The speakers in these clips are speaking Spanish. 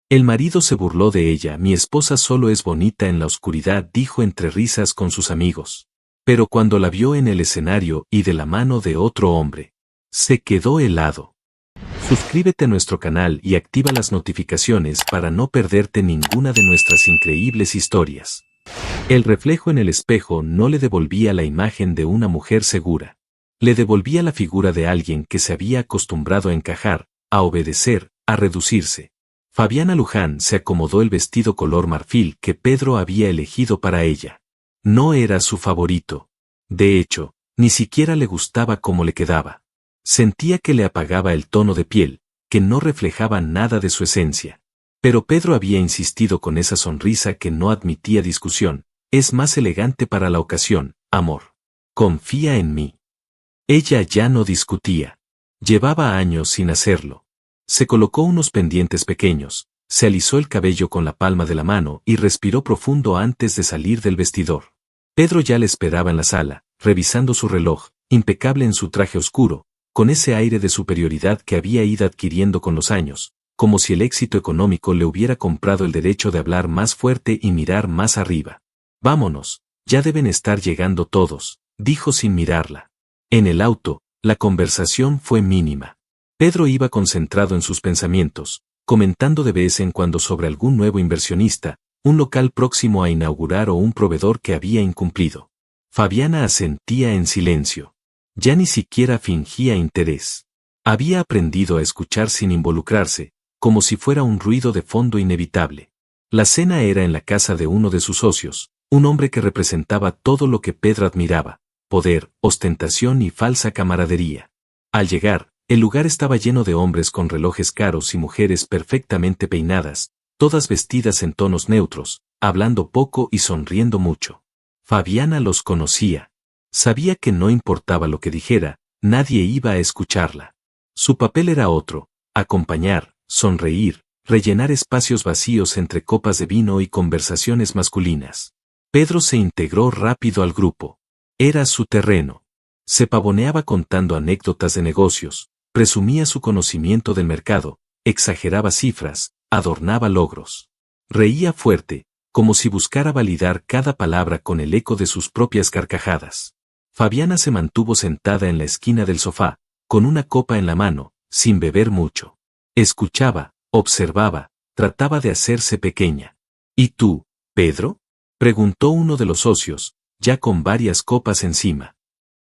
El marido se burló de ella. Mi esposa solo es bonita en la oscuridad, dijo entre risas con sus amigos. Pero cuando la vio en el escenario y de la mano de otro hombre, se quedó helado. Suscríbete a nuestro canal y activa las notificaciones para no perderte ninguna de nuestras increíbles historias. El reflejo en el espejo no le devolvía la imagen de una mujer segura. Le devolvía la figura de alguien que se había acostumbrado a encajar, a obedecer, a reducirse. Fabiana Luján se acomodó el vestido color marfil que Pedro había elegido para ella. No era su favorito. De hecho, ni siquiera le gustaba cómo le quedaba. Sentía que le apagaba el tono de piel, que no reflejaba nada de su esencia. Pero Pedro había insistido con esa sonrisa que no admitía discusión. Es más elegante para la ocasión, amor. Confía en mí. Ella ya no discutía. Llevaba años sin hacerlo. Se colocó unos pendientes pequeños, se alisó el cabello con la palma de la mano y respiró profundo antes de salir del vestidor. Pedro ya le esperaba en la sala, revisando su reloj, impecable en su traje oscuro, con ese aire de superioridad que había ido adquiriendo con los años, como si el éxito económico le hubiera comprado el derecho de hablar más fuerte y mirar más arriba. Vámonos, ya deben estar llegando todos, dijo sin mirarla. En el auto, la conversación fue mínima. Pedro iba concentrado en sus pensamientos, comentando de vez en cuando sobre algún nuevo inversionista, un local próximo a inaugurar o un proveedor que había incumplido. Fabiana asentía en silencio. Ya ni siquiera fingía interés. Había aprendido a escuchar sin involucrarse, como si fuera un ruido de fondo inevitable. La cena era en la casa de uno de sus socios, un hombre que representaba todo lo que Pedro admiraba: poder, ostentación y falsa camaradería. Al llegar, el lugar estaba lleno de hombres con relojes caros y mujeres perfectamente peinadas, todas vestidas en tonos neutros, hablando poco y sonriendo mucho. Fabiana los conocía. Sabía que no importaba lo que dijera, nadie iba a escucharla. Su papel era otro: acompañar, sonreír, rellenar espacios vacíos entre copas de vino y conversaciones masculinas. Pedro se integró rápido al grupo. Era su terreno. Se pavoneaba contando anécdotas de negocios, presumía su conocimiento del mercado, exageraba cifras, adornaba logros. Reía fuerte, como si buscara validar cada palabra con el eco de sus propias carcajadas. Fabiana se mantuvo sentada en la esquina del sofá, con una copa en la mano, sin beber mucho. Escuchaba, observaba, trataba de hacerse pequeña. ¿Y tú, Pedro?, preguntó uno de los socios, ya con varias copas encima.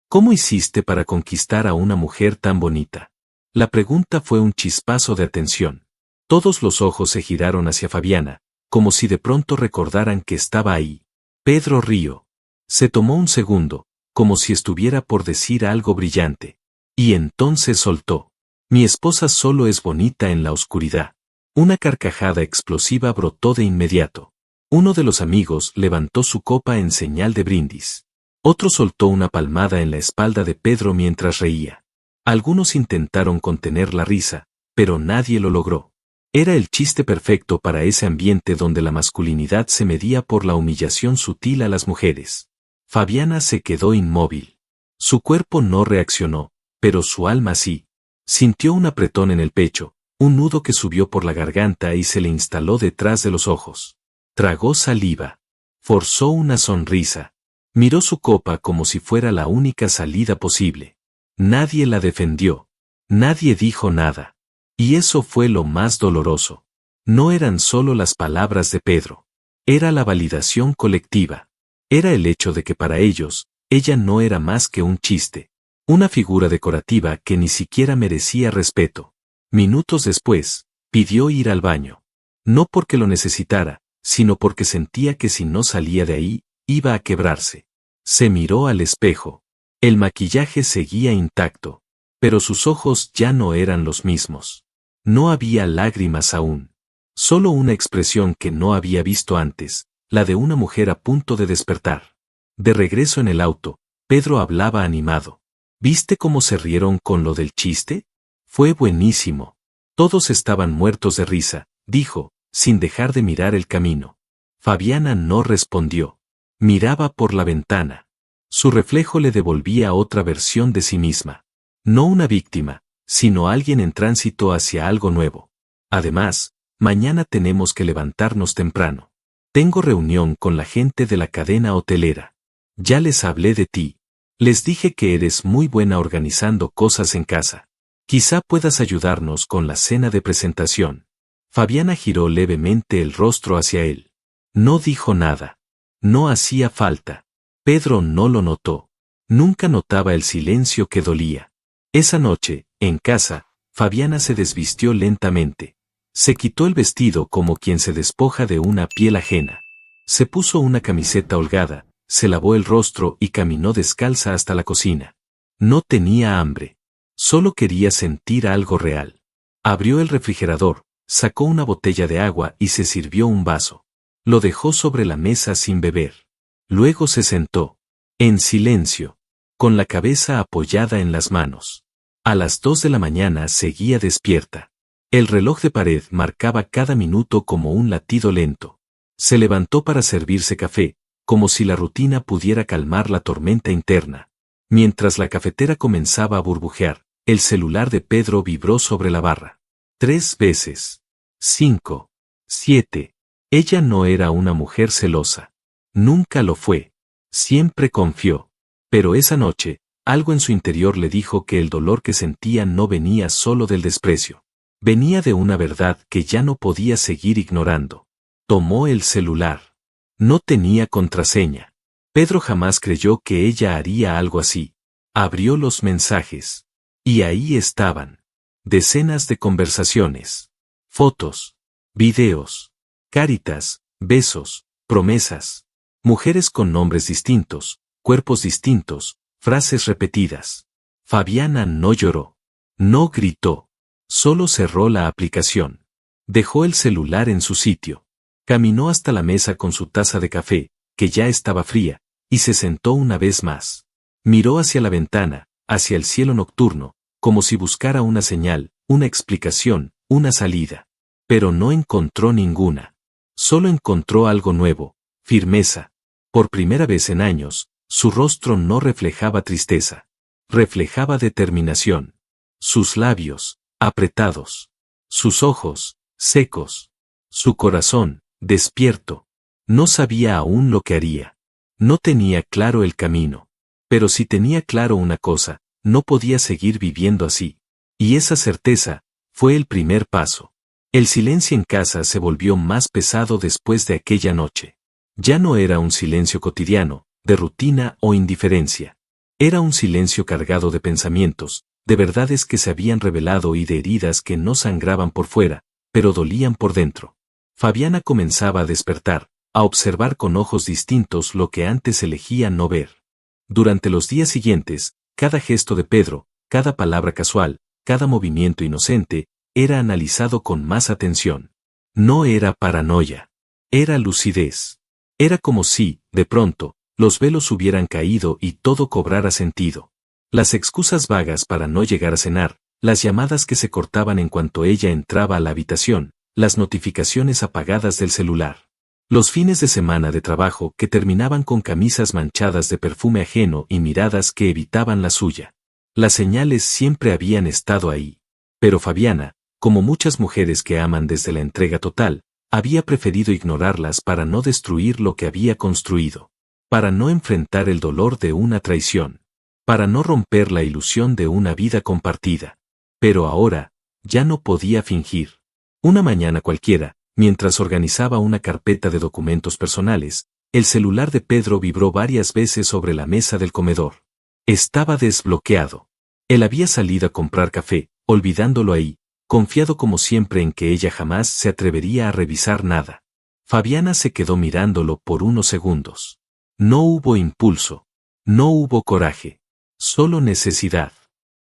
¿Cómo hiciste para conquistar a una mujer tan bonita? La pregunta fue un chispazo de atención. Todos los ojos se giraron hacia Fabiana, como si de pronto recordaran que estaba ahí. Pedro rió. Se tomó un segundo, como si estuviera por decir algo brillante. Y entonces soltó: mi esposa solo es bonita en la oscuridad. Una carcajada explosiva brotó de inmediato. Uno de los amigos levantó su copa en señal de brindis. Otro soltó una palmada en la espalda de Pedro mientras reía. Algunos intentaron contener la risa, pero nadie lo logró. Era el chiste perfecto para ese ambiente donde la masculinidad se medía por la humillación sutil a las mujeres. Fabiana se quedó inmóvil. Su cuerpo no reaccionó, pero su alma sí. Sintió un apretón en el pecho, un nudo que subió por la garganta y se le instaló detrás de los ojos. Tragó saliva. Forzó una sonrisa. Miró su copa como si fuera la única salida posible. Nadie la defendió. Nadie dijo nada. Y eso fue lo más doloroso. No eran solo las palabras de Pedro. Era la validación colectiva. Era el hecho de que para ellos, ella no era más que un chiste. Una figura decorativa que ni siquiera merecía respeto. Minutos después, pidió ir al baño. No porque lo necesitara, sino porque sentía que si no salía de ahí, iba a quebrarse. Se miró al espejo. El maquillaje seguía intacto, pero sus ojos ya no eran los mismos. No había lágrimas aún. Solo una expresión que no había visto antes, la de una mujer a punto de despertar. De regreso en el auto, Pedro hablaba animado. ¿Viste cómo se rieron con lo del chiste? Fue buenísimo. Todos estaban muertos de risa, dijo, sin dejar de mirar el camino. Fabiana no respondió. Miraba por la ventana. Su reflejo le devolvía otra versión de sí misma. No una víctima, sino alguien en tránsito hacia algo nuevo. Además, mañana tenemos que levantarnos temprano. Tengo reunión con la gente de la cadena hotelera. Ya les hablé de ti. Les dije que eres muy buena organizando cosas en casa. Quizá puedas ayudarnos con la cena de presentación. Fabiana giró levemente el rostro hacia él. No dijo nada. No hacía falta. Pedro no lo notó. Nunca notaba el silencio que dolía. Esa noche, en casa, Fabiana se desvistió lentamente. Se quitó el vestido como quien se despoja de una piel ajena. Se puso una camiseta holgada, se lavó el rostro y caminó descalza hasta la cocina. No tenía hambre. Solo quería sentir algo real. Abrió el refrigerador, sacó una botella de agua y se sirvió un vaso. Lo dejó sobre la mesa sin beber. Luego se sentó. En silencio. Con la cabeza apoyada en las manos. A las 2 de la mañana seguía despierta. El reloj de pared marcaba cada minuto como un latido lento. Se levantó para servirse café, como si la rutina pudiera calmar la tormenta interna. Mientras la cafetera comenzaba a burbujear, el celular de Pedro vibró sobre la barra. 3 veces. 5. 7. Ella no era una mujer celosa. Nunca lo fue. Siempre confió. Pero esa noche, algo en su interior le dijo que el dolor que sentía no venía solo del desprecio. Venía de una verdad que ya no podía seguir ignorando. Tomó el celular. No tenía contraseña. Pedro jamás creyó que ella haría algo así. Abrió los mensajes. Y ahí estaban. Decenas de conversaciones. Fotos. Videos. Caritas, besos, promesas. Mujeres con nombres distintos, cuerpos distintos, frases repetidas. Fabiana no lloró. No gritó. Solo cerró la aplicación. Dejó el celular en su sitio. Caminó hasta la mesa con su taza de café, que ya estaba fría, y se sentó una vez más. Miró hacia la ventana, hacia el cielo nocturno, como si buscara una señal, una explicación, una salida. Pero no encontró ninguna. Solo encontró algo nuevo, firmeza. Por primera vez en años, su rostro no reflejaba tristeza. Reflejaba determinación. Sus labios, apretados. Sus ojos, secos. Su corazón, despierto. No sabía aún lo que haría. No tenía claro el camino. Pero si tenía claro una cosa, no podía seguir viviendo así. Y esa certeza, fue el primer paso. El silencio en casa se volvió más pesado después de aquella noche. Ya no era un silencio cotidiano, de rutina o indiferencia. Era un silencio cargado de pensamientos, de verdades que se habían revelado y de heridas que no sangraban por fuera, pero dolían por dentro. Fabiana comenzaba a despertar, a observar con ojos distintos lo que antes elegía no ver. Durante los días siguientes, cada gesto de Pedro, cada palabra casual, cada movimiento inocente, era analizado con más atención. No era paranoia. Era lucidez. Era como si, de pronto, los velos hubieran caído y todo cobrara sentido. Las excusas vagas para no llegar a cenar, las llamadas que se cortaban en cuanto ella entraba a la habitación, las notificaciones apagadas del celular. Los fines de semana de trabajo que terminaban con camisas manchadas de perfume ajeno y miradas que evitaban la suya. Las señales siempre habían estado ahí. Pero Fabiana, como muchas mujeres que aman desde la entrega total, había preferido ignorarlas para no destruir lo que había construido. Para no enfrentar el dolor de una traición. Para no romper la ilusión de una vida compartida. Pero ahora, ya no podía fingir. Una mañana cualquiera, mientras organizaba una carpeta de documentos personales, el celular de Pedro vibró varias veces sobre la mesa del comedor. Estaba desbloqueado. Él había salido a comprar café, olvidándolo ahí, confiado como siempre en que ella jamás se atrevería a revisar nada. Fabiana se quedó mirándolo por unos segundos. No hubo impulso. No hubo coraje. Solo necesidad.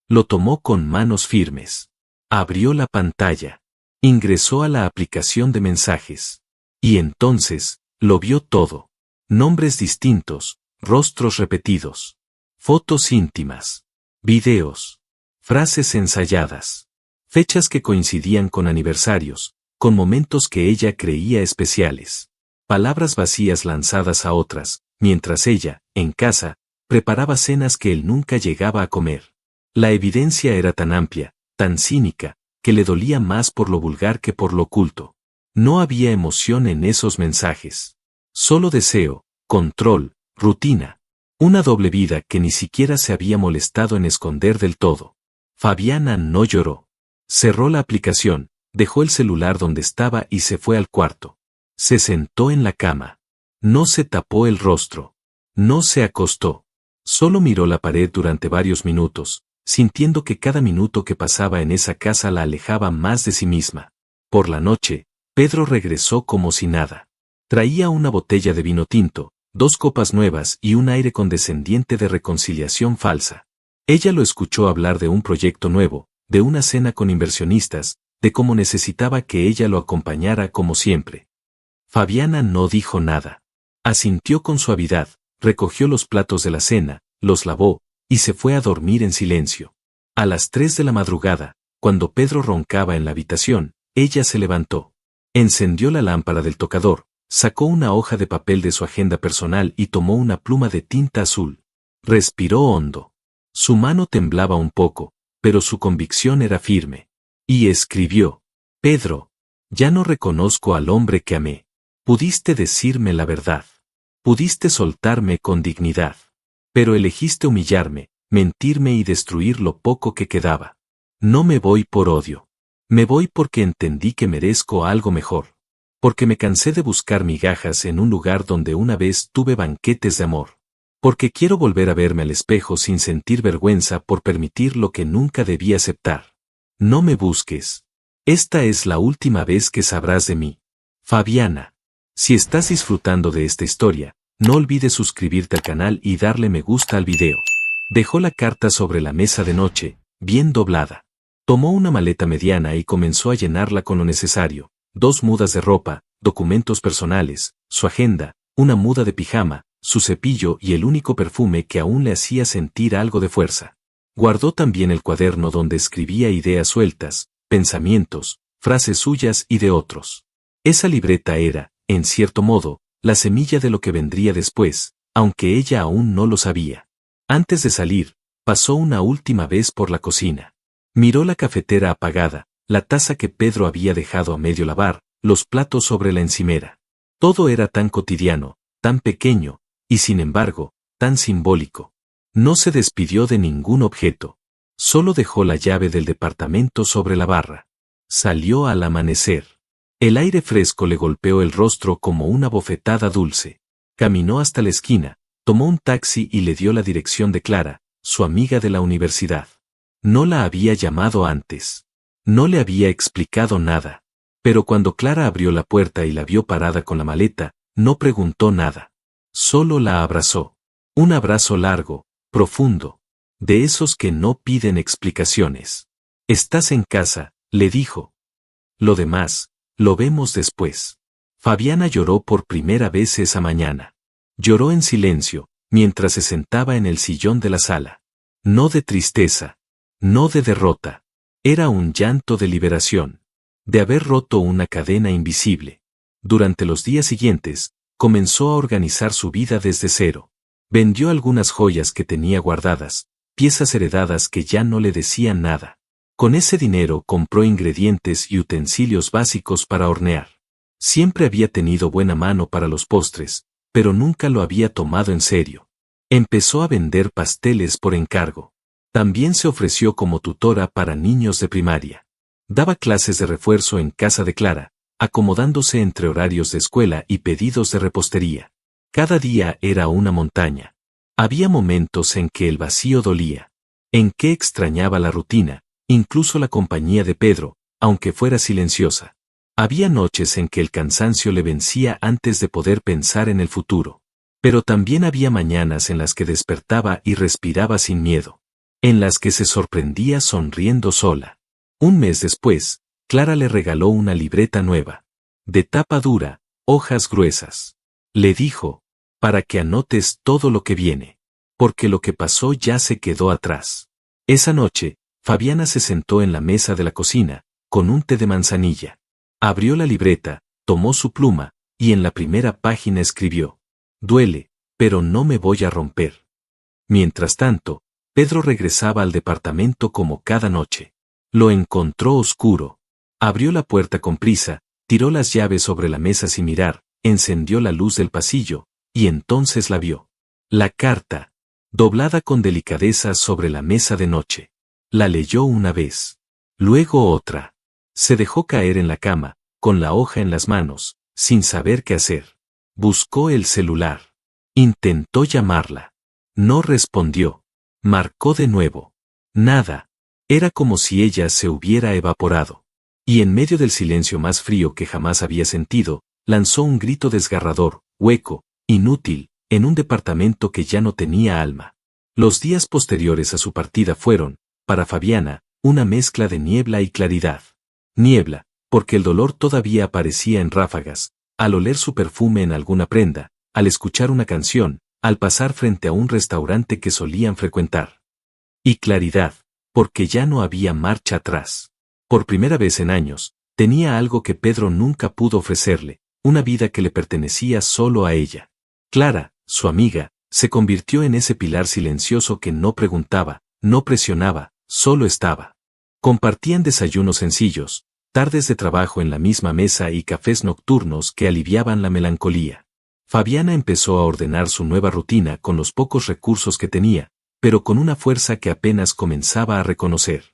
Lo tomó con manos firmes. Abrió la pantalla. Ingresó a la aplicación de mensajes. Y entonces, lo vio todo. Nombres distintos, rostros repetidos. Fotos íntimas. Videos. Frases ensayadas. Fechas que coincidían con aniversarios, con momentos que ella creía especiales. Palabras vacías lanzadas a otras, mientras ella, en casa, preparaba cenas que él nunca llegaba a comer. La evidencia era tan amplia, tan cínica, que le dolía más por lo vulgar que por lo oculto. No había emoción en esos mensajes. Solo deseo, control, rutina. Una doble vida que ni siquiera se había molestado en esconder del todo. Fabiana no lloró. Cerró la aplicación, dejó el celular donde estaba y se fue al cuarto. Se sentó en la cama. No se tapó el rostro. No se acostó. Solo miró la pared durante varios minutos, sintiendo que cada minuto que pasaba en esa casa la alejaba más de sí misma. Por la noche, Pedro regresó como si nada. Traía una botella de vino tinto, 2 copas nuevas y un aire condescendiente de reconciliación falsa. Ella lo escuchó hablar de un proyecto nuevo, de una cena con inversionistas, de cómo necesitaba que ella lo acompañara como siempre. Fabiana no dijo nada. Asintió con suavidad, recogió los platos de la cena, los lavó, y se fue a dormir en silencio. A las 3 de la madrugada, cuando Pedro roncaba en la habitación, ella se levantó. Encendió la lámpara del tocador, sacó una hoja de papel de su agenda personal y tomó una pluma de tinta azul. Respiró hondo. Su mano temblaba un poco, pero su convicción era firme. Y escribió: Pedro, ya no reconozco al hombre que amé. Pudiste decirme la verdad. Pudiste soltarme con dignidad. Pero elegiste humillarme, mentirme y destruir lo poco que quedaba. No me voy por odio. Me voy porque entendí que merezco algo mejor. Porque me cansé de buscar migajas en un lugar donde una vez tuve banquetes de amor. Porque quiero volver a verme al espejo sin sentir vergüenza por permitir lo que nunca debí aceptar. No me busques. Esta es la última vez que sabrás de mí. Fabiana. Si estás disfrutando de esta historia, no olvides suscribirte al canal y darle me gusta al video. Dejó la carta sobre la mesa de noche, bien doblada. Tomó una maleta mediana y comenzó a llenarla con lo necesario: 2 mudas de ropa, documentos personales, su agenda, una muda de pijama, su cepillo y el único perfume que aún le hacía sentir algo de fuerza. Guardó también el cuaderno donde escribía ideas sueltas, pensamientos, frases suyas y de otros. Esa libreta era, en cierto modo, la semilla de lo que vendría después, aunque ella aún no lo sabía. Antes de salir, pasó una última vez por la cocina. Miró la cafetera apagada, la taza que Pedro había dejado a medio lavar, los platos sobre la encimera. Todo era tan cotidiano, tan pequeño, y sin embargo, tan simbólico. No se despidió de ningún objeto. Solo dejó la llave del departamento sobre la barra. Salió al amanecer. El aire fresco le golpeó el rostro como una bofetada dulce. Caminó hasta la esquina, tomó un taxi y le dio la dirección de Clara, su amiga de la universidad. No la había llamado antes. No le había explicado nada. Pero cuando Clara abrió la puerta y la vio parada con la maleta, no preguntó nada. Solo la abrazó. Un abrazo largo, profundo. De esos que no piden explicaciones. «Estás en casa», le dijo. «Lo demás, lo vemos después». Fabiana lloró por primera vez esa mañana. Lloró en silencio, mientras se sentaba en el sillón de la sala. No de tristeza. No de derrota. Era un llanto de liberación. De haber roto una cadena invisible. Durante los días siguientes, comenzó a organizar su vida desde cero. Vendió algunas joyas que tenía guardadas, piezas heredadas que ya no le decían nada. Con ese dinero compró ingredientes y utensilios básicos para hornear. Siempre había tenido buena mano para los postres, pero nunca lo había tomado en serio. Empezó a vender pasteles por encargo. También se ofreció como tutora para niños de primaria. Daba clases de refuerzo en casa de Clara, acomodándose entre horarios de escuela y pedidos de repostería. Cada día era una montaña. Había momentos en que el vacío dolía, en que extrañaba la rutina, incluso la compañía de Pedro, aunque fuera silenciosa. Había noches en que el cansancio le vencía antes de poder pensar en el futuro. Pero también había mañanas en las que despertaba y respiraba sin miedo. En las que se sorprendía sonriendo sola. Un mes después, Clara le regaló una libreta nueva. De tapa dura, hojas gruesas. Le dijo: «Para que anotes todo lo que viene. Porque lo que pasó ya se quedó atrás». Esa noche, Fabiana se sentó en la mesa de la cocina, con un té de manzanilla. Abrió la libreta, tomó su pluma, y en la primera página escribió: «Duele, pero no me voy a romper». Mientras tanto, Pedro regresaba al departamento como cada noche. Lo encontró oscuro. Abrió la puerta con prisa, tiró las llaves sobre la mesa sin mirar, encendió la luz del pasillo, y entonces la vio. La carta, doblada con delicadeza sobre la mesa de noche. La leyó una vez. Luego otra. Se dejó caer en la cama, con la hoja en las manos, sin saber qué hacer. Buscó el celular. Intentó llamarla. No respondió. Marcó de nuevo. Nada. Era como si ella se hubiera evaporado. Y en medio del silencio más frío que jamás había sentido, lanzó un grito desgarrador, hueco, inútil, en un departamento que ya no tenía alma. Los días posteriores a su partida fueron, para Fabiana, una mezcla de niebla y claridad. Niebla, porque el dolor todavía aparecía en ráfagas, al oler su perfume en alguna prenda, al escuchar una canción, al pasar frente a un restaurante que solían frecuentar. Y claridad, porque ya no había marcha atrás. Por primera vez en años, tenía algo que Pedro nunca pudo ofrecerle, una vida que le pertenecía solo a ella. Clara, su amiga, se convirtió en ese pilar silencioso que no preguntaba, no presionaba, solo estaba. Compartían desayunos sencillos, tardes de trabajo en la misma mesa y cafés nocturnos que aliviaban la melancolía. Fabiana empezó a ordenar su nueva rutina con los pocos recursos que tenía, pero con una fuerza que apenas comenzaba a reconocer.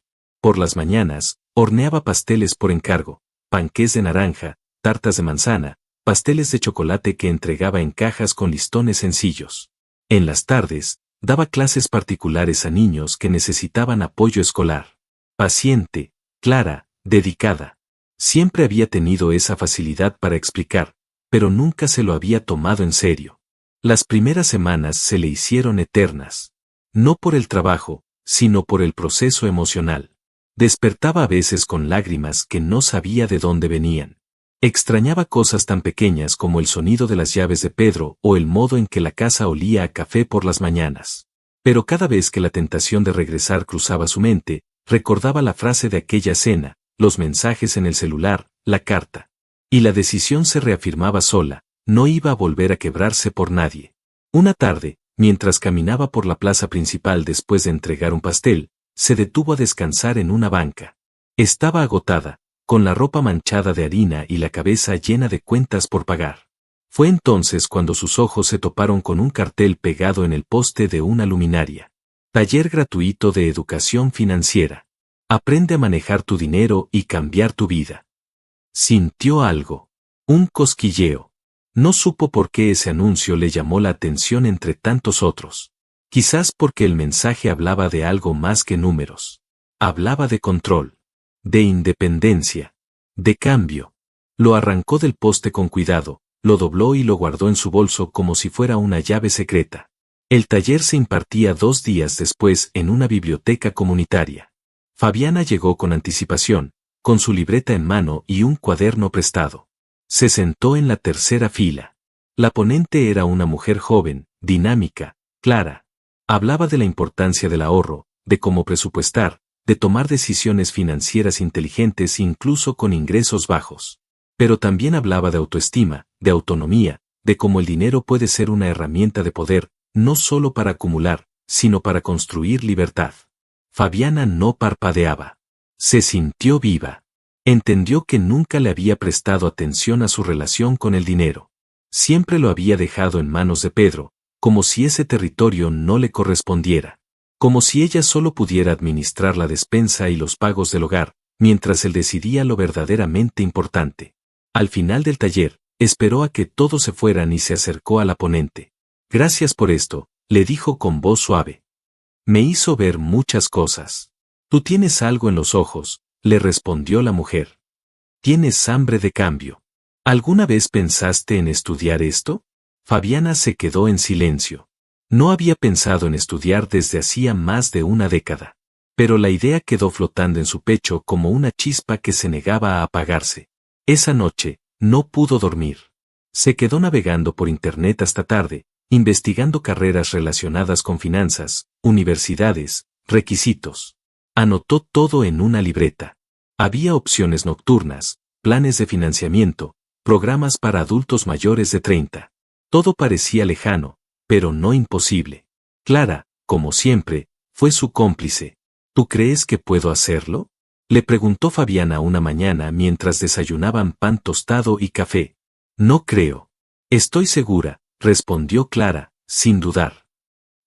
Por las mañanas, horneaba pasteles por encargo, panqués de naranja, tartas de manzana, pasteles de chocolate que entregaba en cajas con listones sencillos. En las tardes, daba clases particulares a niños que necesitaban apoyo escolar. Paciente, clara, dedicada. Siempre había tenido esa facilidad para explicar, pero nunca se lo había tomado en serio. Las primeras semanas se le hicieron eternas. No por el trabajo, sino por el proceso emocional. Despertaba a veces con lágrimas que no sabía de dónde venían. Extrañaba cosas tan pequeñas como el sonido de las llaves de Pedro o el modo en que la casa olía a café por las mañanas. Pero cada vez que la tentación de regresar cruzaba su mente, recordaba la frase de aquella cena, los mensajes en el celular, la carta. Y la decisión se reafirmaba sola, no iba a volver a quebrarse por nadie. Una tarde, mientras caminaba por la plaza principal después de entregar un pastel, se detuvo a descansar en una banca. Estaba agotada, con la ropa manchada de harina y la cabeza llena de cuentas por pagar. Fue entonces cuando sus ojos se toparon con un cartel pegado en el poste de una luminaria. Taller gratuito de educación financiera. Aprende a manejar tu dinero y cambiar tu vida. Sintió algo. Un cosquilleo. No supo por qué ese anuncio le llamó la atención entre tantos otros. Quizás porque el mensaje hablaba de algo más que números. Hablaba de control, de independencia, de cambio. Lo arrancó del poste con cuidado, lo dobló y lo guardó en su bolso como si fuera una llave secreta. El taller se impartía 2 días después en una biblioteca comunitaria. Fabiana llegó con anticipación, con su libreta en mano y un cuaderno prestado. Se sentó en la tercera fila. La ponente era una mujer joven, dinámica, clara. Hablaba de la importancia del ahorro, de cómo presupuestar, de tomar decisiones financieras inteligentes incluso con ingresos bajos. Pero también hablaba de autoestima, de autonomía, de cómo el dinero puede ser una herramienta de poder, no solo para acumular, sino para construir libertad. Fabiana no parpadeaba. Se sintió viva. Entendió que nunca le había prestado atención a su relación con el dinero. Siempre lo había dejado en manos de Pedro, como si ese territorio no le correspondiera. Como si ella solo pudiera administrar la despensa y los pagos del hogar, mientras él decidía lo verdaderamente importante. Al final del taller, esperó a que todos se fueran y se acercó a la ponente. Gracias por esto, le dijo con voz suave. Me hizo ver muchas cosas. Tú tienes algo en los ojos, le respondió la mujer. Tienes hambre de cambio. ¿Alguna vez pensaste en estudiar esto? Fabiana se quedó en silencio. No había pensado en estudiar desde hacía más de una década. Pero la idea quedó flotando en su pecho como una chispa que se negaba a apagarse. Esa noche, no pudo dormir. Se quedó navegando por internet hasta tarde, investigando carreras relacionadas con finanzas, universidades, requisitos. Anotó todo en una libreta. Había opciones nocturnas, planes de financiamiento, programas para adultos mayores de 30. Todo parecía lejano, pero no imposible. Clara, como siempre, fue su cómplice. ¿Tú crees que puedo hacerlo? Le preguntó Fabiana una mañana mientras desayunaban pan tostado y café. No creo. Estoy segura, respondió Clara, sin dudar.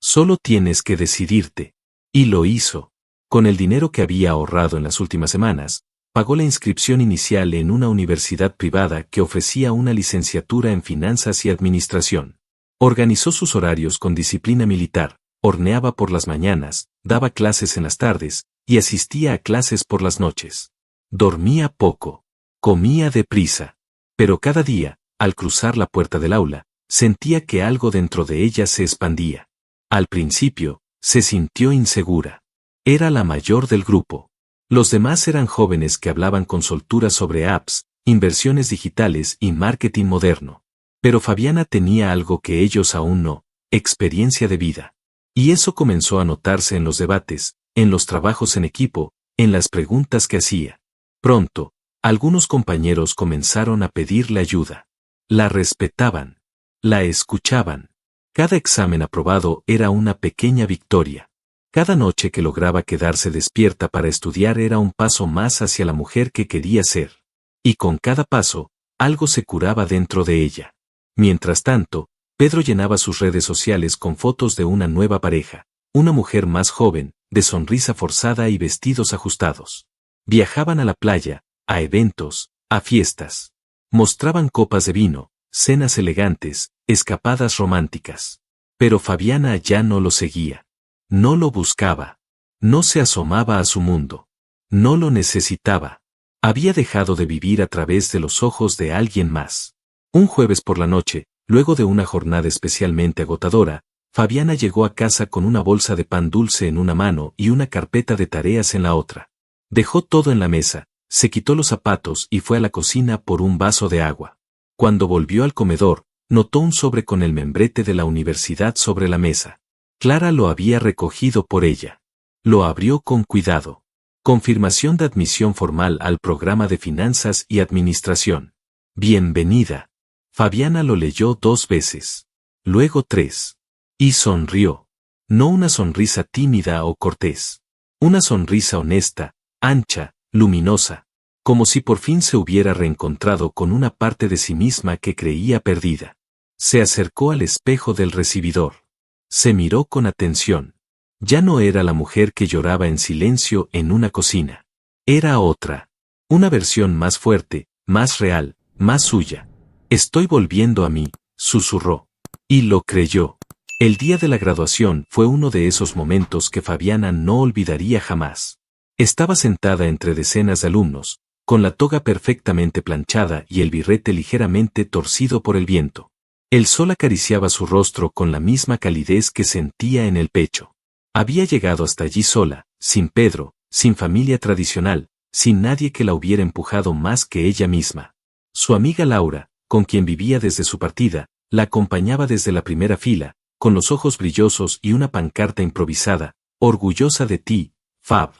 Solo tienes que decidirte. Y lo hizo. Con el dinero que había ahorrado en las últimas semanas, pagó la inscripción inicial en una universidad privada que ofrecía una licenciatura en finanzas y administración. Organizó sus horarios con disciplina militar, horneaba por las mañanas, daba clases en las tardes, y asistía a clases por las noches. Dormía poco. Comía deprisa. Pero cada día, al cruzar la puerta del aula, sentía que algo dentro de ella se expandía. Al principio, se sintió insegura. Era la mayor del grupo. Los demás eran jóvenes que hablaban con soltura sobre apps, inversiones digitales y marketing moderno. Pero Fabiana tenía algo que ellos aún no, experiencia de vida. Y eso comenzó a notarse en los debates, en los trabajos en equipo, en las preguntas que hacía. Pronto, algunos compañeros comenzaron a pedirle ayuda. La respetaban. La escuchaban. Cada examen aprobado era una pequeña victoria. Cada noche que lograba quedarse despierta para estudiar era un paso más hacia la mujer que quería ser. Y con cada paso, algo se curaba dentro de ella. Mientras tanto, Pedro llenaba sus redes sociales con fotos de una nueva pareja, una mujer más joven, de sonrisa forzada y vestidos ajustados. Viajaban a la playa, a eventos, a fiestas. Mostraban copas de vino, cenas elegantes, escapadas románticas. Pero Fabiana ya no lo seguía. No lo buscaba. No se asomaba a su mundo. No lo necesitaba. Había dejado de vivir a través de los ojos de alguien más. Un jueves por la noche, luego de una jornada especialmente agotadora, Fabiana llegó a casa con una bolsa de pan dulce en una mano y una carpeta de tareas en la otra. Dejó todo en la mesa, se quitó los zapatos y fue a la cocina por un vaso de agua. Cuando volvió al comedor, notó un sobre con el membrete de la universidad sobre la mesa. Clara lo había recogido por ella. Lo abrió con cuidado. Confirmación de admisión formal al programa de finanzas y administración. Bienvenida. Fabiana lo leyó 2 veces. Luego 3. Y sonrió. No una sonrisa tímida o cortés. Una sonrisa honesta, ancha, luminosa. Como si por fin se hubiera reencontrado con una parte de sí misma que creía perdida. Se acercó al espejo del recibidor. Se miró con atención. Ya no era la mujer que lloraba en silencio en una cocina. Era otra. Una versión más fuerte, más real, más suya. Estoy volviendo a mí, susurró. Y lo creyó. El día de la graduación fue uno de esos momentos que Fabiana no olvidaría jamás. Estaba sentada entre decenas de alumnos, con la toga perfectamente planchada y el birrete ligeramente torcido por el viento. El sol acariciaba su rostro con la misma calidez que sentía en el pecho. Había llegado hasta allí sola, sin Pedro, sin familia tradicional, sin nadie que la hubiera empujado más que ella misma. Su amiga Laura, con quien vivía desde su partida, la acompañaba desde la primera fila, con los ojos brillosos y una pancarta improvisada, orgullosa de ti, Fab.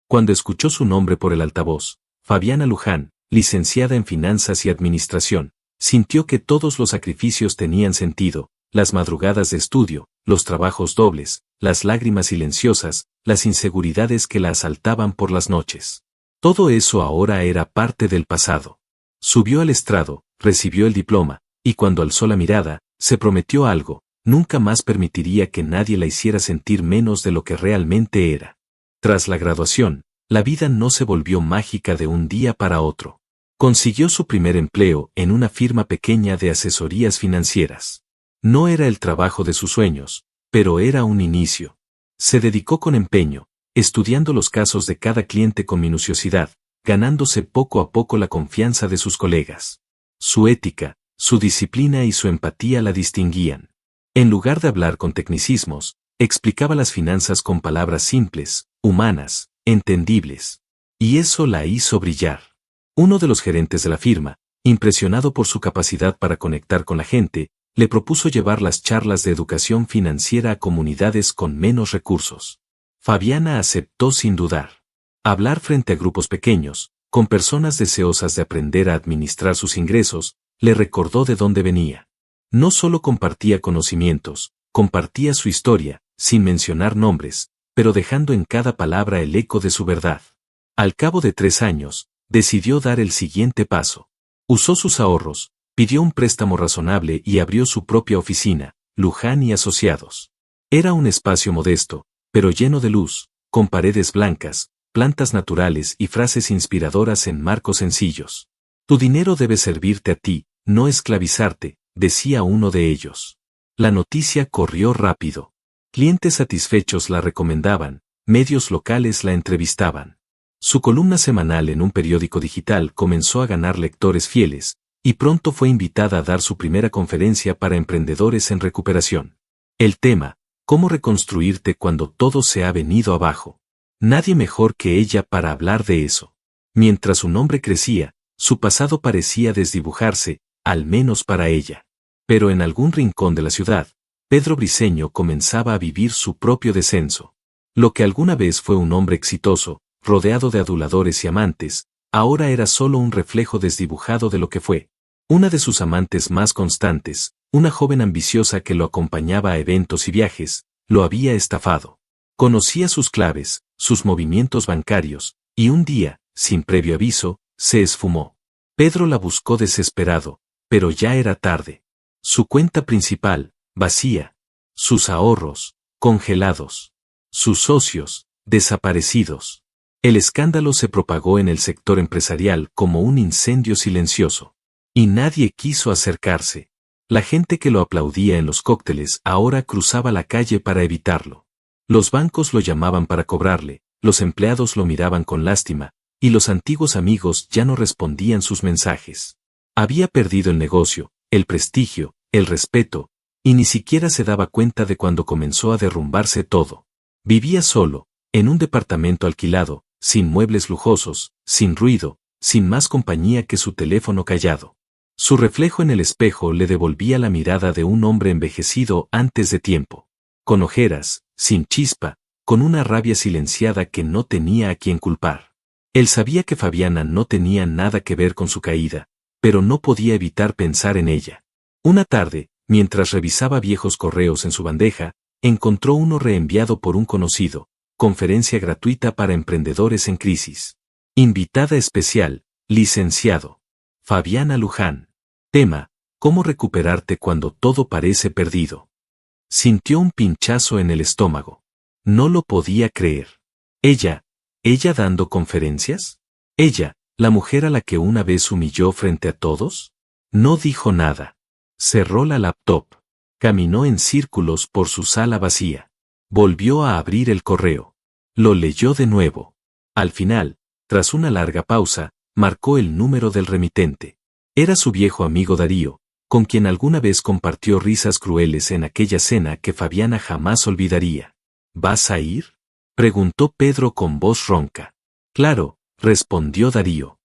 Cuando escuchó su nombre por el altavoz, Fabiana Luján, licenciada en Finanzas y Administración, sintió que todos los sacrificios tenían sentido, las madrugadas de estudio, los trabajos dobles, las lágrimas silenciosas, las inseguridades que la asaltaban por las noches. Todo eso ahora era parte del pasado. Subió al estrado, recibió el diploma, y cuando alzó la mirada, se prometió algo: nunca más permitiría que nadie la hiciera sentir menos de lo que realmente era. Tras la graduación, la vida no se volvió mágica de un día para otro. Consiguió su primer empleo en una firma pequeña de asesorías financieras. No era el trabajo de sus sueños, pero era un inicio. Se dedicó con empeño, estudiando los casos de cada cliente con minuciosidad, ganándose poco a poco la confianza de sus colegas. Su ética, su disciplina y su empatía la distinguían. En lugar de hablar con tecnicismos, explicaba las finanzas con palabras simples, humanas, entendibles. Y eso la hizo brillar. Uno de los gerentes de la firma, impresionado por su capacidad para conectar con la gente, le propuso llevar las charlas de educación financiera a comunidades con menos recursos. Fabiana aceptó sin dudar. Hablar frente a grupos pequeños, con personas deseosas de aprender a administrar sus ingresos, le recordó de dónde venía. No solo compartía conocimientos, compartía su historia, sin mencionar nombres, pero dejando en cada palabra el eco de su verdad. Al cabo de 3 años, decidió dar el siguiente paso. Usó sus ahorros, pidió un préstamo razonable y abrió su propia oficina, Luján y Asociados. Era un espacio modesto, pero lleno de luz, con paredes blancas, plantas naturales y frases inspiradoras en marcos sencillos. Tu dinero debe servirte a ti, no esclavizarte, decía uno de ellos. La noticia corrió rápido. Clientes satisfechos la recomendaban, medios locales la entrevistaban. Su columna semanal en un periódico digital comenzó a ganar lectores fieles, y pronto fue invitada a dar su primera conferencia para emprendedores en recuperación. El tema: ¿cómo reconstruirte cuando todo se ha venido abajo? Nadie mejor que ella para hablar de eso. Mientras su nombre crecía, su pasado parecía desdibujarse, al menos para ella. Pero en algún rincón de la ciudad, Pedro Briceño comenzaba a vivir su propio descenso. Lo que alguna vez fue un hombre exitoso, rodeado de aduladores y amantes, ahora era solo un reflejo desdibujado de lo que fue. Una de sus amantes más constantes, una joven ambiciosa que lo acompañaba a eventos y viajes, lo había estafado. Conocía sus claves, sus movimientos bancarios, y un día, sin previo aviso, se esfumó. Pedro la buscó desesperado, pero ya era tarde. Su cuenta principal, vacía. Sus ahorros, congelados. Sus socios, desaparecidos. El escándalo se propagó en el sector empresarial como un incendio silencioso. Y nadie quiso acercarse. La gente que lo aplaudía en los cócteles ahora cruzaba la calle para evitarlo. Los bancos lo llamaban para cobrarle, los empleados lo miraban con lástima, y los antiguos amigos ya no respondían sus mensajes. Había perdido el negocio, el prestigio, el respeto, y ni siquiera se daba cuenta de cuando comenzó a derrumbarse todo. Vivía solo, en un departamento alquilado, sin muebles lujosos, sin ruido, sin más compañía que su teléfono callado. Su reflejo en el espejo le devolvía la mirada de un hombre envejecido antes de tiempo. Con ojeras, sin chispa, con una rabia silenciada que no tenía a quien culpar. Él sabía que Fabiana no tenía nada que ver con su caída, pero no podía evitar pensar en ella. Una tarde, mientras revisaba viejos correos en su bandeja, encontró uno reenviado por un conocido: conferencia gratuita para emprendedores en crisis. Invitada especial, licenciado Fabiana Luján. Tema: ¿cómo recuperarte cuando todo parece perdido? Sintió un pinchazo en el estómago. No lo podía creer. ¿Ella dando conferencias? ¿Ella, la mujer a la que una vez humilló frente a todos? No dijo nada. Cerró la laptop. Caminó en círculos por su sala vacía. Volvió a abrir el correo. Lo leyó de nuevo. Al final, tras una larga pausa, marcó el número del remitente. Era su viejo amigo Darío, con quien alguna vez compartió risas crueles en aquella cena que Fabiana jamás olvidaría. ¿Vas a ir?, preguntó Pedro con voz ronca. Claro, respondió Darío.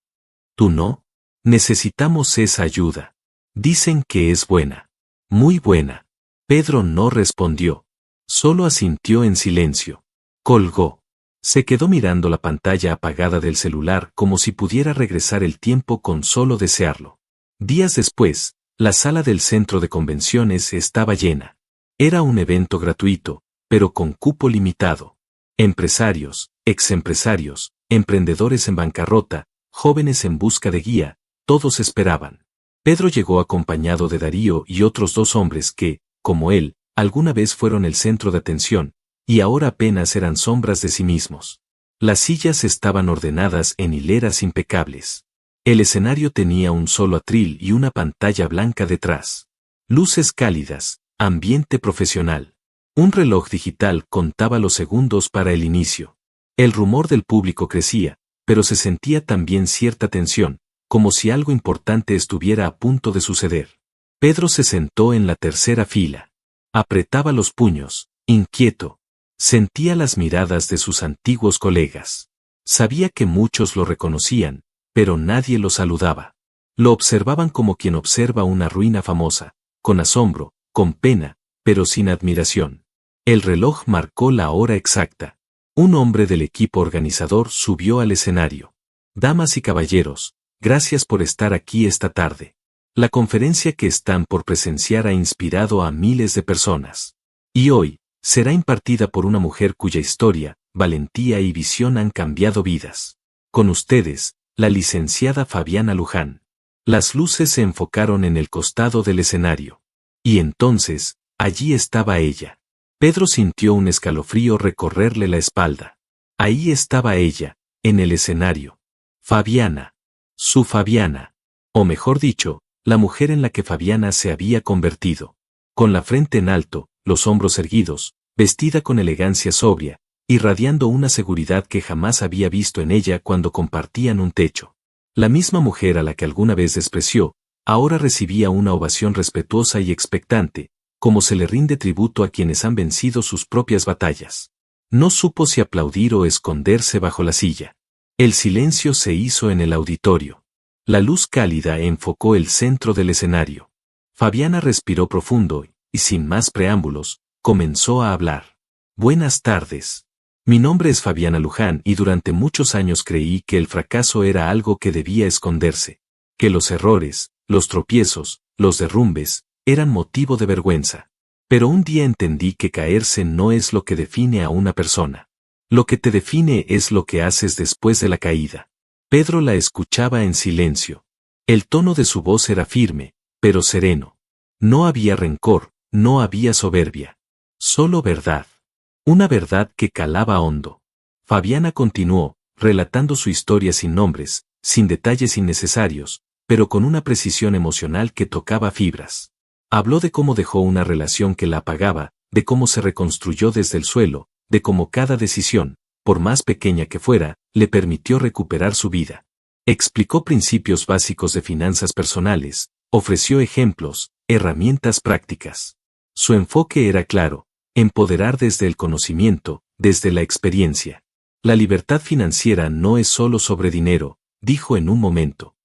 ¿Tú no? Necesitamos esa ayuda. Dicen que es buena. Muy buena. Pedro no respondió. Solo asintió en silencio. Colgó. Se quedó mirando la pantalla apagada del celular como si pudiera regresar el tiempo con solo desearlo. Días después, la sala del centro de convenciones estaba llena. Era un evento gratuito, pero con cupo limitado. Empresarios, exempresarios, emprendedores en bancarrota, jóvenes en busca de guía, todos esperaban. Pedro llegó acompañado de Darío y otros 2 hombres que, como él, alguna vez fueron el centro de atención, y ahora apenas eran sombras de sí mismos. Las sillas estaban ordenadas en hileras impecables. El escenario tenía un solo atril y una pantalla blanca detrás. Luces cálidas, ambiente profesional. Un reloj digital contaba los segundos para el inicio. El rumor del público crecía, pero se sentía también cierta tensión, como si algo importante estuviera a punto de suceder. Pedro se sentó en la tercera fila. Apretaba los puños, inquieto. Sentía las miradas de sus antiguos colegas. Sabía que muchos lo reconocían, pero nadie lo saludaba. Lo observaban como quien observa una ruina famosa, con asombro, con pena, pero sin admiración. El reloj marcó la hora exacta. Un hombre del equipo organizador subió al escenario. Damas y caballeros, gracias por estar aquí esta tarde. La conferencia que están por presenciar ha inspirado a miles de personas. Y hoy, será impartida por una mujer cuya historia, valentía y visión han cambiado vidas. Con ustedes, la licenciada Fabiana Luján. Las luces se enfocaron en el costado del escenario. Y entonces, allí estaba ella. Pedro sintió un escalofrío recorrerle la espalda. Ahí estaba ella, en el escenario. Fabiana. Su Fabiana. O mejor dicho, la mujer en la que Fabiana se había convertido. Con la frente en alto, los hombros erguidos, vestida con elegancia sobria, irradiando una seguridad que jamás había visto en ella cuando compartían un techo. La misma mujer a la que alguna vez despreció, ahora recibía una ovación respetuosa y expectante, como se le rinde tributo a quienes han vencido sus propias batallas. No supo si aplaudir o esconderse bajo la silla. El silencio se hizo en el auditorio. La luz cálida enfocó el centro del escenario. Fabiana respiró profundo y, sin más preámbulos, comenzó a hablar. Buenas tardes. Mi nombre es Fabiana Luján y durante muchos años creí que el fracaso era algo que debía esconderse, que los errores, los tropiezos, los derrumbes, eran motivo de vergüenza. Pero un día entendí que caerse no es lo que define a una persona. Lo que te define es lo que haces después de la caída. Pedro la escuchaba en silencio. El tono de su voz era firme, pero sereno. No había rencor, no había soberbia. Solo verdad. Una verdad que calaba hondo. Fabiana continuó, relatando su historia sin nombres, sin detalles innecesarios, pero con una precisión emocional que tocaba fibras. Habló de cómo dejó una relación que la apagaba, de cómo se reconstruyó desde el suelo, de cómo cada decisión, por más pequeña que fuera, le permitió recuperar su vida. Explicó principios básicos de finanzas personales, ofreció ejemplos, herramientas prácticas. Su enfoque era claro: empoderar desde el conocimiento, desde la experiencia. La libertad financiera no es solo sobre dinero, dijo en un momento.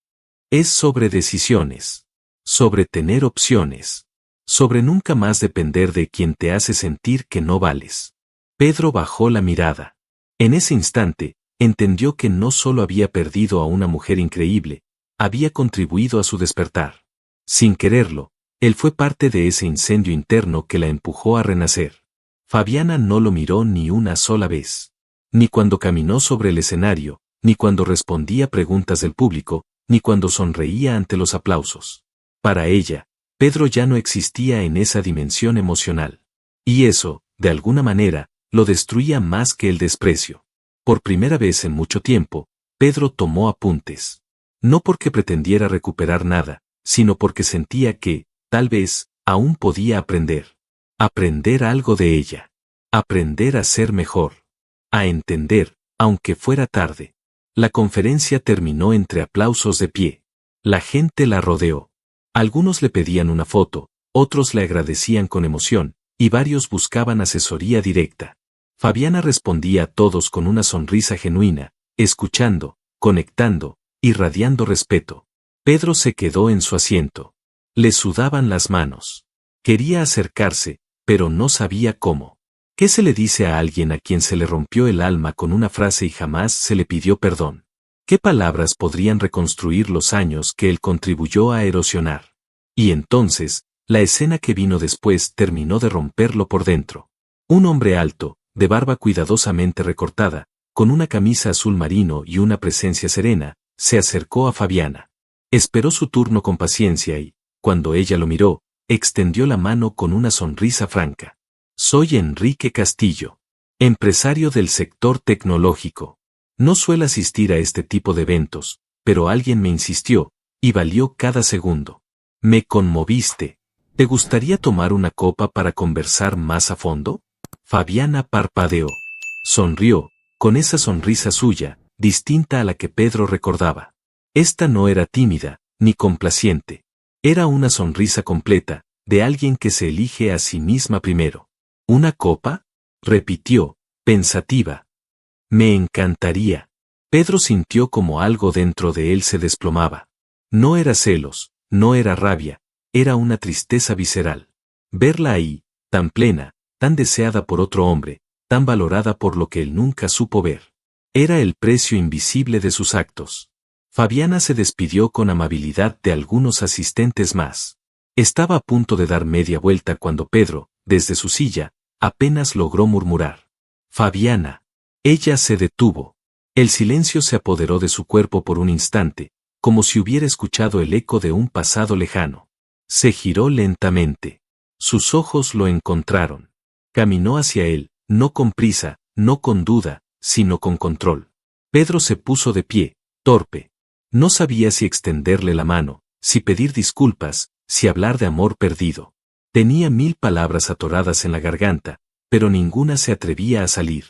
Es sobre decisiones. Sobre tener opciones. Sobre nunca más depender de quien te hace sentir que no vales. Pedro bajó la mirada. En ese instante, entendió que no solo había perdido a una mujer increíble, había contribuido a su despertar. Sin quererlo, él fue parte de ese incendio interno que la empujó a renacer. Fabiana no lo miró ni una sola vez. Ni cuando caminó sobre el escenario, ni cuando respondía preguntas del público, ni cuando sonreía ante los aplausos. Para ella, Pedro ya no existía en esa dimensión emocional. Y eso, de alguna manera, lo destruía más que el desprecio. Por primera vez en mucho tiempo, Pedro tomó apuntes. No porque pretendiera recuperar nada, sino porque sentía que, tal vez, aún podía aprender. Aprender algo de ella. Aprender a ser mejor. A entender, aunque fuera tarde. La conferencia terminó entre aplausos de pie. La gente la rodeó. Algunos le pedían una foto, otros le agradecían con emoción, y varios buscaban asesoría directa. Fabiana respondía a todos con una sonrisa genuina, escuchando, conectando, irradiando respeto. Pedro se quedó en su asiento. Le sudaban las manos. Quería acercarse, pero no sabía cómo. ¿Qué se le dice a alguien a quien se le rompió el alma con una frase y jamás se le pidió perdón? ¿Qué palabras podrían reconstruir los años que él contribuyó a erosionar? Y entonces, la escena que vino después terminó de romperlo por dentro. Un hombre alto, de barba cuidadosamente recortada, con una camisa azul marino y una presencia serena, se acercó a Fabiana. Esperó su turno con paciencia y, cuando ella lo miró, extendió la mano con una sonrisa franca. Soy Enrique Castillo, empresario del sector tecnológico. No suelo asistir a este tipo de eventos, pero alguien me insistió, y valió cada segundo. Me conmoviste. ¿Te gustaría tomar una copa para conversar más a fondo? Fabiana parpadeó. Sonrió, con esa sonrisa suya, distinta a la que Pedro recordaba. Esta no era tímida, ni complaciente. Era una sonrisa completa, de alguien que se elige a sí misma primero. ¿Una copa? Repitió, pensativa. Me encantaría. Pedro sintió como algo dentro de él se desplomaba. No era celos, no era rabia, era una tristeza visceral. Verla ahí, tan plena, tan deseada por otro hombre, tan valorada por lo que él nunca supo ver. Era el precio invisible de sus actos. Fabiana se despidió con amabilidad de algunos asistentes más. Estaba a punto de dar media vuelta cuando Pedro, desde su silla, apenas logró murmurar. Fabiana. Ella se detuvo. El silencio se apoderó de su cuerpo por un instante, como si hubiera escuchado el eco de un pasado lejano. Se giró lentamente. Sus ojos lo encontraron. Caminó hacia él, no con prisa, no con duda, sino con control. Pedro se puso de pie, torpe. No sabía si extenderle la mano, si pedir disculpas, si hablar de amor perdido. Tenía 1000 palabras atoradas en la garganta, pero ninguna se atrevía a salir.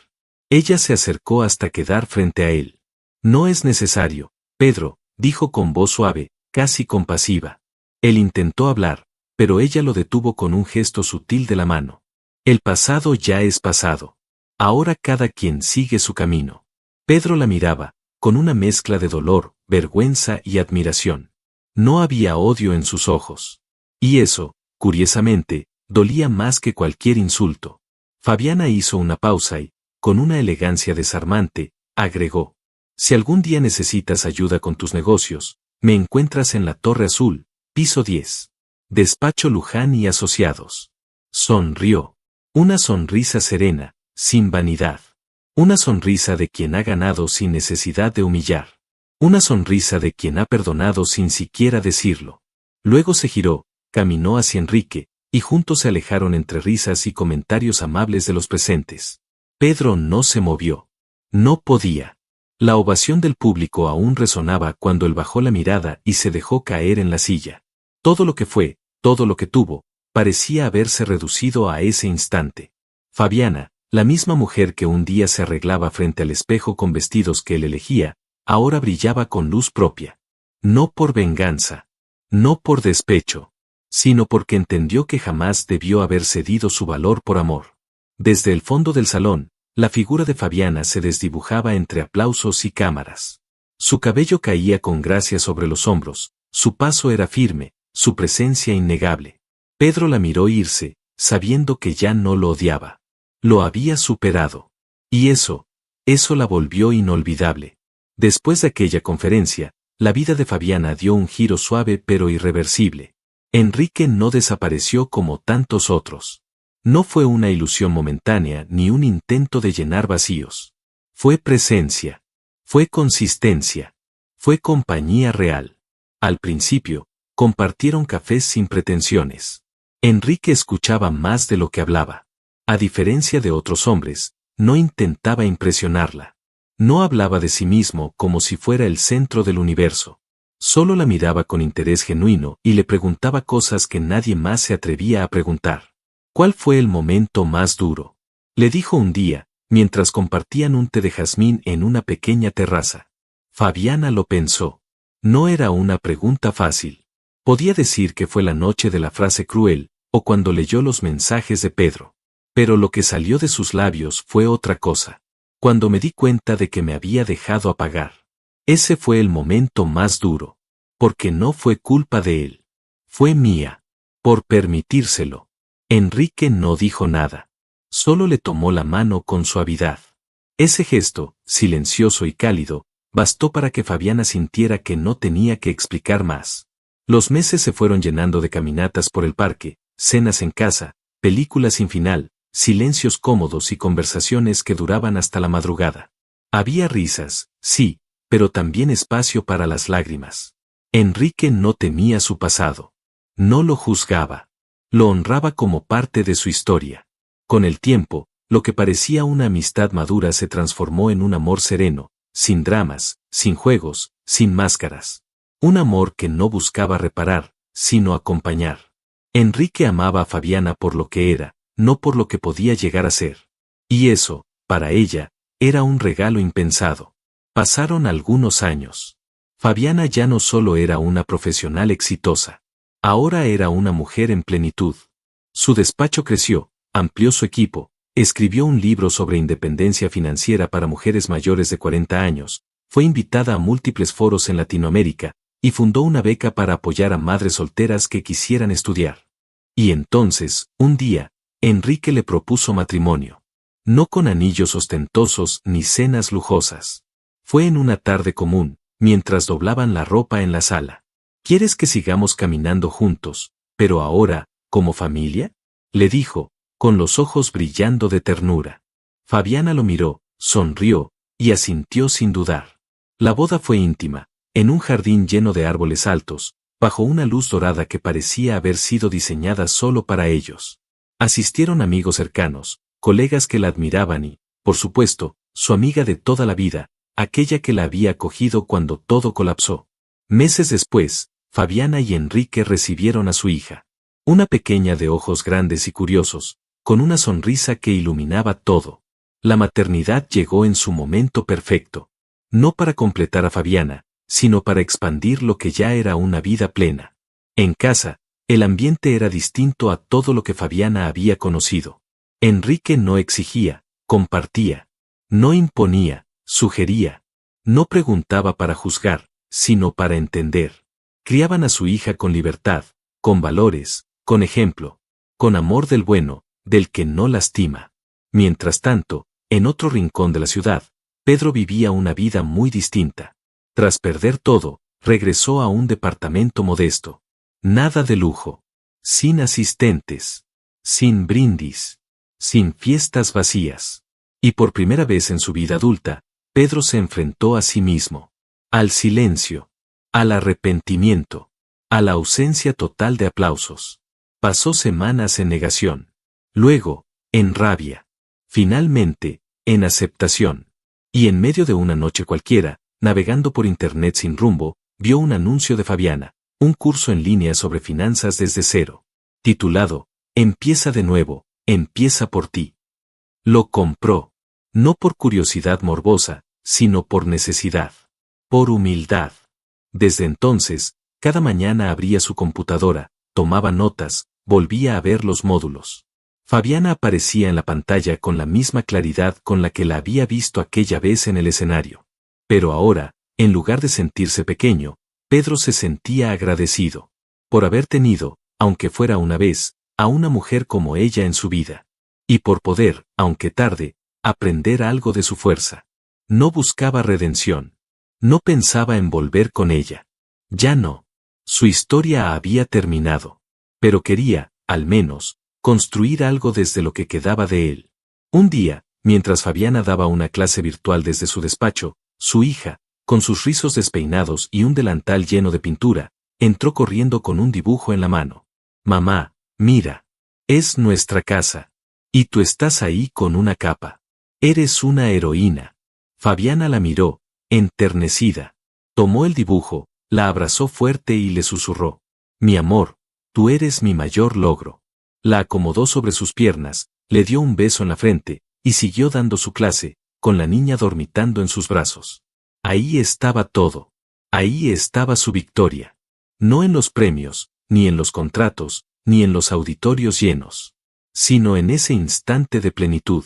Ella se acercó hasta quedar frente a él. No es necesario, Pedro, dijo con voz suave, casi compasiva. Él intentó hablar, pero ella lo detuvo con un gesto sutil de la mano. El pasado ya es pasado. Ahora cada quien sigue su camino. Pedro la miraba, con una mezcla de dolor, vergüenza y admiración. No había odio en sus ojos. Y eso, curiosamente, dolía más que cualquier insulto. Fabiana hizo una pausa y, con una elegancia desarmante, agregó: si algún día necesitas ayuda con tus negocios, me encuentras en la Torre Azul, piso 10. Despacho Luján y Asociados. Sonrió. Una sonrisa serena, sin vanidad. Una sonrisa de quien ha ganado sin necesidad de humillar. Una sonrisa de quien ha perdonado sin siquiera decirlo. Luego se giró, caminó hacia Enrique, y juntos se alejaron entre risas y comentarios amables de los presentes. Pedro no se movió. No podía. La ovación del público aún resonaba cuando él bajó la mirada y se dejó caer en la silla. Todo lo que fue, todo lo que tuvo, parecía haberse reducido a ese instante. Fabiana, la misma mujer que un día se arreglaba frente al espejo con vestidos que él elegía, ahora brillaba con luz propia. No por venganza, no por despecho, sino porque entendió que jamás debió haber cedido su valor por amor. Desde el fondo del salón, la figura de Fabiana se desdibujaba entre aplausos y cámaras. Su cabello caía con gracia sobre los hombros, su paso era firme, su presencia innegable. Pedro la miró irse, sabiendo que ya no lo odiaba. Lo había superado. Y eso la volvió inolvidable. Después de aquella conferencia, la vida de Fabiana dio un giro suave pero irreversible. Enrique no desapareció como tantos otros. No fue una ilusión momentánea ni un intento de llenar vacíos. Fue presencia. Fue consistencia. Fue compañía real. Al principio, compartieron cafés sin pretensiones. Enrique escuchaba más de lo que hablaba. A diferencia de otros hombres, no intentaba impresionarla. No hablaba de sí mismo como si fuera el centro del universo. Solo la miraba con interés genuino y le preguntaba cosas que nadie más se atrevía a preguntar. ¿Cuál fue el momento más duro? Le dijo un día, mientras compartían un té de jazmín en una pequeña terraza. Fabiana lo pensó. No era una pregunta fácil. Podía decir que fue la noche de la frase cruel, o cuando leyó los mensajes de Pedro. Pero lo que salió de sus labios fue otra cosa. Cuando me di cuenta de que me había dejado apagar. Ese fue el momento más duro. Porque no fue culpa de él. Fue mía. Por permitírselo. Enrique no dijo nada. Solo le tomó la mano con suavidad. Ese gesto, silencioso y cálido, bastó para que Fabiana sintiera que no tenía que explicar más. Los meses se fueron llenando de caminatas por el parque, cenas en casa, películas sin final, silencios cómodos y conversaciones que duraban hasta la madrugada. Había risas, sí, pero también espacio para las lágrimas. Enrique no temía su pasado. No lo juzgaba. Lo honraba como parte de su historia. Con el tiempo, lo que parecía una amistad madura se transformó en un amor sereno, sin dramas, sin juegos, sin máscaras. Un amor que no buscaba reparar, sino acompañar. Enrique amaba a Fabiana por lo que era, no por lo que podía llegar a ser. Y eso, para ella, era un regalo impensado. Pasaron algunos años. Fabiana ya no solo era una profesional exitosa. Ahora era una mujer en plenitud. Su despacho creció, amplió su equipo, escribió un libro sobre independencia financiera para mujeres mayores de 40 años, fue invitada a múltiples foros en Latinoamérica, y fundó una beca para apoyar a madres solteras que quisieran estudiar. Y entonces, un día, Enrique le propuso matrimonio. No con anillos ostentosos ni cenas lujosas. Fue en una tarde común, mientras doblaban la ropa en la sala. ¿Quieres que sigamos caminando juntos, pero ahora, como familia? Le dijo, con los ojos brillando de ternura. Fabiana lo miró, sonrió, y asintió sin dudar. La boda fue íntima, en un jardín lleno de árboles altos, bajo una luz dorada que parecía haber sido diseñada solo para ellos. Asistieron amigos cercanos, colegas que la admiraban y, por supuesto, su amiga de toda la vida, aquella que la había acogido cuando todo colapsó. Meses después, Fabiana y Enrique recibieron a su hija. Una pequeña de ojos grandes y curiosos, con una sonrisa que iluminaba todo. La maternidad llegó en su momento perfecto. No para completar a Fabiana, sino para expandir lo que ya era una vida plena. En casa, el ambiente era distinto a todo lo que Fabiana había conocido. Enrique no exigía, compartía. No imponía, sugería. No preguntaba para juzgar, sino para entender. Criaban a su hija con libertad, con valores, con ejemplo, con amor del bueno, del que no lastima. Mientras tanto, en otro rincón de la ciudad, Pedro vivía una vida muy distinta. Tras perder todo, regresó a un departamento modesto. Nada de lujo. Sin asistentes. Sin brindis. Sin fiestas vacías. Y por primera vez en su vida adulta, Pedro se enfrentó a sí mismo. Al silencio. Al arrepentimiento. A la ausencia total de aplausos. Pasó semanas en negación. Luego, en rabia. Finalmente, en aceptación. Y en medio de una noche cualquiera, navegando por internet sin rumbo, vio un anuncio de Fabiana, un curso en línea sobre finanzas desde cero, titulado, Empieza de nuevo, empieza por ti. Lo compró, no por curiosidad morbosa, sino por necesidad, por humildad. Desde entonces, cada mañana abría su computadora, tomaba notas, volvía a ver los módulos. Fabiana aparecía en la pantalla con la misma claridad con la que la había visto aquella vez en el escenario. Pero ahora, en lugar de sentirse pequeño, Pedro se sentía agradecido por haber tenido, aunque fuera una vez, a una mujer como ella en su vida. Y por poder, aunque tarde, aprender algo de su fuerza. No buscaba redención. No pensaba en volver con ella. Ya no. Su historia había terminado. Pero quería, al menos, construir algo desde lo que quedaba de él. Un día, mientras Fabiana daba una clase virtual desde su despacho, su hija, con sus rizos despeinados y un delantal lleno de pintura, entró corriendo con un dibujo en la mano. Mamá, mira. Es nuestra casa. Y tú estás ahí con una capa. Eres una heroína. Fabiana la miró, enternecida. Tomó el dibujo, la abrazó fuerte y le susurró. Mi amor, tú eres mi mayor logro. La acomodó sobre sus piernas, le dio un beso en la frente, y siguió dando su clase, con la niña dormitando en sus brazos. Ahí estaba todo. Ahí estaba su victoria. No en los premios, ni en los contratos, ni en los auditorios llenos, sino en ese instante de plenitud.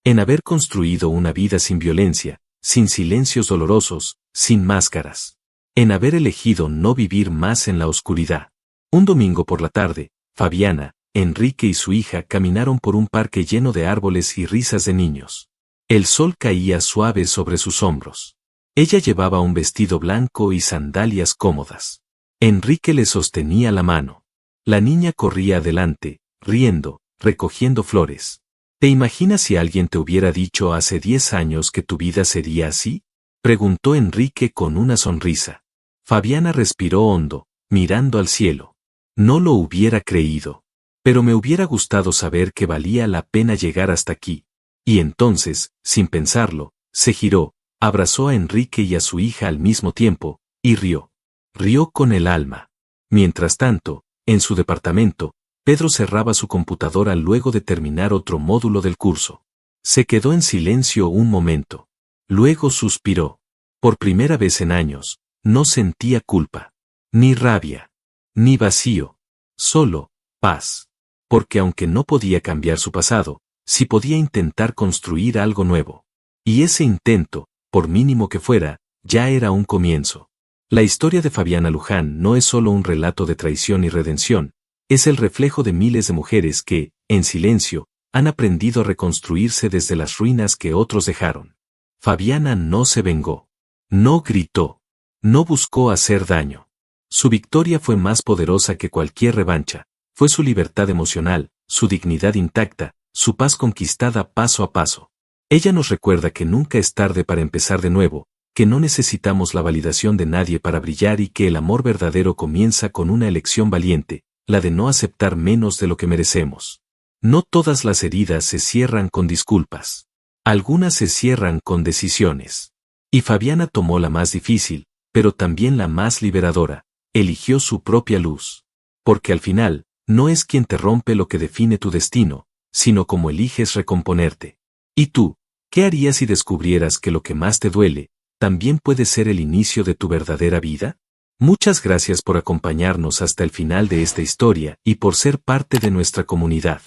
En haber construido una vida sin violencia, sin silencios dolorosos, sin máscaras. En haber elegido no vivir más en la oscuridad. Un domingo por la tarde, Fabiana, Enrique y su hija caminaron por un parque lleno de árboles y risas de niños. El sol caía suave sobre sus hombros. Ella llevaba un vestido blanco y sandalias cómodas. Enrique le sostenía la mano. La niña corría adelante, riendo, recogiendo flores. ¿Te imaginas si alguien te hubiera dicho hace 10 años que tu vida sería así? Preguntó Enrique con una sonrisa. Fabiana respiró hondo, mirando al cielo. No lo hubiera creído. Pero me hubiera gustado saber que valía la pena llegar hasta aquí. Y entonces, sin pensarlo, se giró, abrazó a Enrique y a su hija al mismo tiempo, y rió. Rió con el alma. Mientras tanto, en su departamento, Pedro cerraba su computadora luego de terminar otro módulo del curso. Se quedó en silencio un momento. Luego suspiró. Por primera vez en años, no sentía culpa. Ni rabia. Ni vacío. Solo, paz. Porque aunque no podía cambiar su pasado, sí podía intentar construir algo nuevo. Y ese intento, por mínimo que fuera, ya era un comienzo. La historia de Fabiana Luján no es solo un relato de traición y redención, es el reflejo de miles de mujeres que, en silencio, han aprendido a reconstruirse desde las ruinas que otros dejaron. Fabiana no se vengó. No gritó. No buscó hacer daño. Su victoria fue más poderosa que cualquier revancha. Fue su libertad emocional, su dignidad intacta, su paz conquistada paso a paso. Ella nos recuerda que nunca es tarde para empezar de nuevo, que no necesitamos la validación de nadie para brillar y que el amor verdadero comienza con una elección valiente, la de no aceptar menos de lo que merecemos. No todas las heridas se cierran con disculpas. Algunas se cierran con decisiones. Y Fabiana tomó la más difícil, pero también la más liberadora, eligió su propia luz. Porque al final, no es quien te rompe lo que define tu destino, sino cómo eliges recomponerte. ¿Y tú, qué harías si descubrieras que lo que más te duele, también puede ser el inicio de tu verdadera vida? Muchas gracias por acompañarnos hasta el final de esta historia y por ser parte de nuestra comunidad.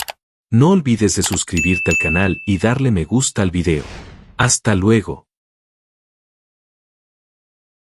No olvides de suscribirte al canal y darle me gusta al video. Hasta luego.